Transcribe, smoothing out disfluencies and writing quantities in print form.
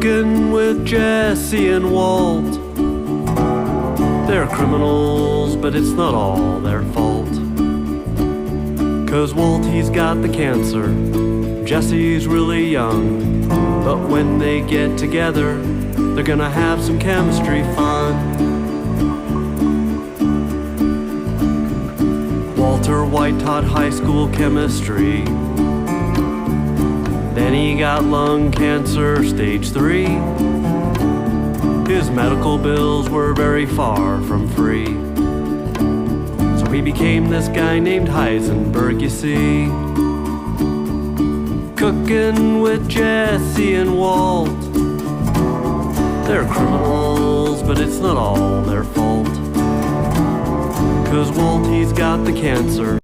Cookin with Jesse and Walt. They're criminals, but it's not all their fault. 'Cause Walt, he's got the cancer, Jesse's really young. But when they get together, they're gonna have some chemistry fun. Walter White taught high school chemistry. Then he got lung cancer, stage 3. His medical bills were very far from free. So he became this guy named Heisenberg, you see. Cookin with Jesse and Walt. They're criminals, but it's not all their fault. 'Cause Walt, he's got the cancer,